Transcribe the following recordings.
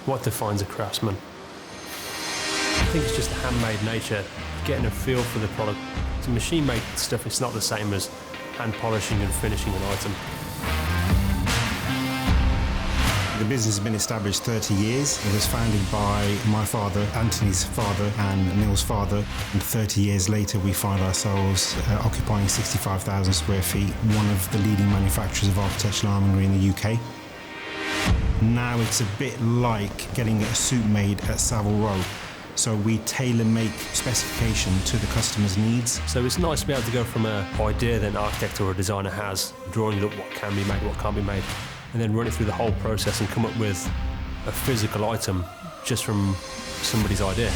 What defines a craftsman? I think it's just the handmade nature, getting a feel for the product. It's machine-made stuff, it's not the same as hand polishing and finishing an item. The business has been established 30 years. It was founded by my father, Anthony's father, and Neil's father. And 30 years later, we find ourselves occupying 65,000 square feet, one of the leading manufacturers of architectural ironmongery in the UK. Now it's a bit like getting a suit made at Savile Row. So we tailor-make specification to the customer's needs. So it's nice to be able to go from an idea that an architect or a designer has, drawing up what can be made, what can't be made, and then run it through the whole process and come up with a physical item just from somebody's idea.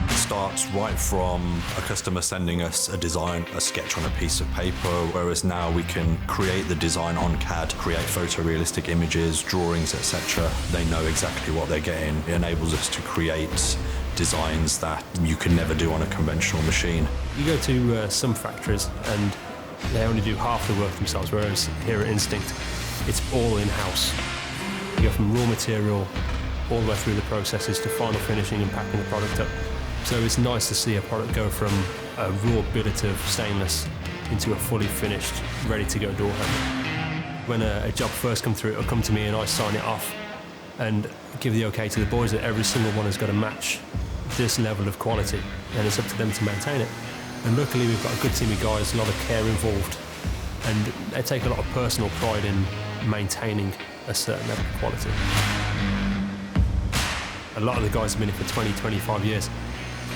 It starts right from a customer sending us a design, a sketch on a piece of paper, whereas now we can create the design on CAD, create photorealistic images, drawings, etc. They know exactly what they're getting. It enables us to create designs that you can never do on a conventional machine. You go to some factories and they only do half the work themselves, whereas here at Instinct, it's all in-house. You go from raw material all the way through the processes to final finishing and packing the product up. So it's nice to see a product go from a raw billet of stainless into a fully finished, ready-to-go door handle. When a job first comes through, it'll come to me and I sign it off and give the okay to the boys that every single one has got to match this level of quality, and it's up to them to maintain it. And luckily we've got a good team of guys, a lot of care involved, and they take a lot of personal pride in maintaining a certain level of quality. A lot of the guys have been here for 20, 25 years,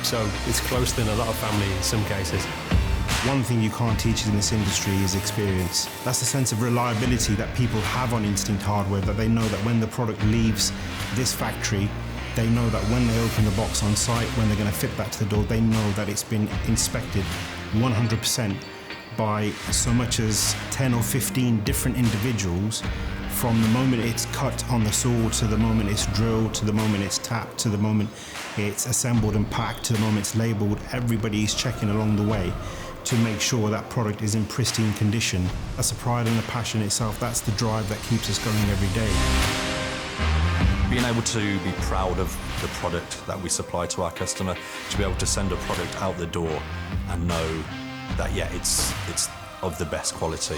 so it's closer than a lot of family in some cases. One thing you can't teach in this industry is experience. That's the sense of reliability that people have on Instinct hardware, that they know that when the product leaves this factory, they know that when they open the box on site, when they're going to fit that to the door, they know that it's been inspected 100% by so much as 10 or 15 different individuals, from the moment it's cut on the saw to the moment it's drilled, to the moment it's tapped, to the moment it's assembled and packed, to the moment it's labeled. Everybody is checking along the way to make sure that product is in pristine condition. That's the pride and the passion itself. That's the drive that keeps us going every day. Being able to be proud of the product that we supply to our customer, to be able to send a product out the door and know that, yeah, it's of the best quality.